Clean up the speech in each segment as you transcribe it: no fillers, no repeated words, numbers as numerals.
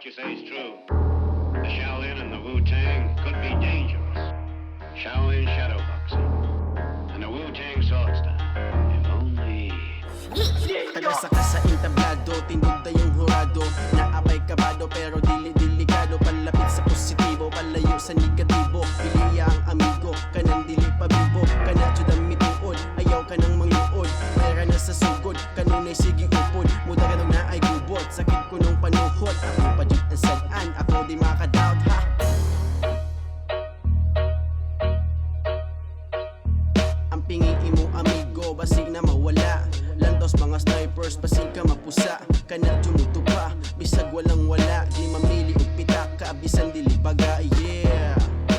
what you say is true. The Shaolin and the Wu-Tang could be dangerous. Shaolin shadowboxing and the Wu-Tang sword style. If only... Tagasaka sa entablado, tinugda yung hurado. Naabay kabado pero dili-delikado. Palapit sa positibo, palayo sa negatibo. Piliya ang amigo, kanang dili pabibo. Kanadyo dang mituod, ayaw ka nang mangluod. Mayra na sa sugod, kanunay sige upod. Muda ka nung naay gubot, sakit ko nung panuhot. Ako pa dyan ang sadaan, ako di makadoubt ha. Ang pingi mo amigo, basig na mawala. Landos mga snipers, basig ka mapusa. Kanadyo mo tupa, bisag walang wala. Di mamili o pitak, kaabisan dili baga, yeah.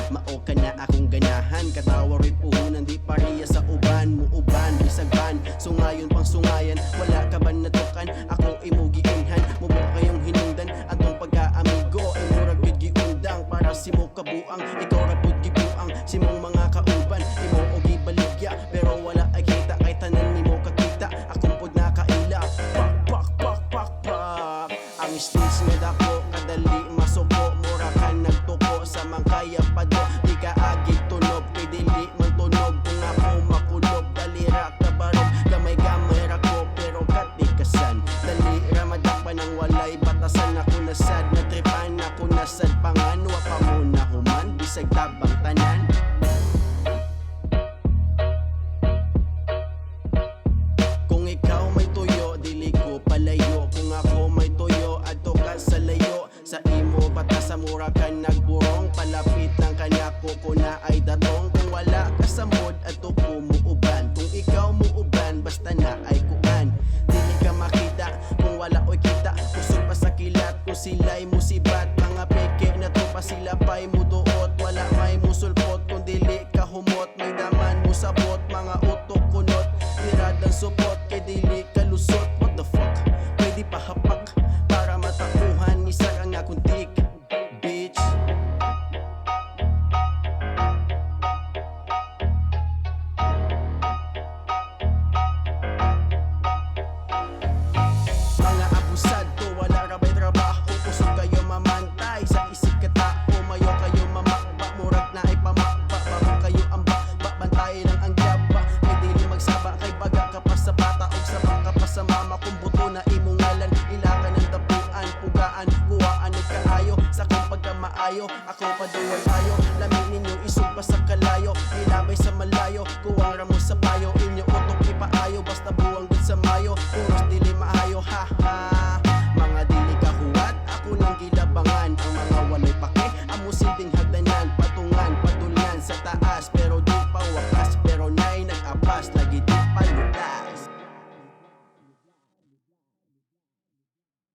Mao ka na akong ganahan, katawa rin puhunan. Di pariya sa uban mo uban, bisag ban. Sungayon pang sungayan, wala ka ba natukan? Ako imugiinhan, mubo kayong hinungdan. Atong pagka-amigo, imurag bid giundang. Para si mo kabuang, ikaw rapod gibuang. Si mong mga kauban, imo o gibaligya. Pero wala ay kita, kay tanan ni mo kakita. Akong pod na kaila, pak pak pak pak pak. Ang stage nga dako, kadali masuko. Mura ka nagtuko sa mangkaya pado. Di ka agig tunog, kay dili man tunog. Kung ako makulog, dalira ka barog. Gamay-gamay rako, pero katikasan. Dalira madakpan ang walay batasan. Ako nasad, natripan ako nasad. Panganwa pa mo na human, bisag tabang tanan. Kung ikaw may tuyo, dili ko palayo. Kung ako may tuyo, adto ka sa layo. Sa imo bata sa mura ka nagburong. Palapit lang ka na ko na ay datong. Kung wala ka sa mood, adto ko muuban. Kung ikaw muuban, basta na ay kuan. Dili ka makita, kung wala oy kita. Kusog pa sa kilat, kung sila'y musibat. Mga peke na to pa sila pa'y muduot. Wala may musulpot, kung dili ka humot. May daman mo sabot, mga utok kunot. Tiradang supot, kay dili ka lusot. What the fuck? Pwede pa hapak, para matakuhan. Isa ang akong tik, bitch. Mga abusado, wala rabay trabaho. Kusog kayo mamantay, sa isip katao. Mayo kayo mamakba, murag na ay pamakba. Bago kayo ang bakba, bantay lang ang gaba. Kay dili magsaba, kay baga ka pa sa bata. Og sabang ka pa sa mama, kung buto na imong ngalan. Ilakan ng tapuan, pugaan, kuwaan, nagkaayo. Sa kong pagkamaayo, ako pa duwal ayo. Lamin ninyo, isog pa sa kalayo. Ilabay sa malayo, kuwang ramo sa payo. Inyo utok ipaayo, basta buwang good sa mayo. Puro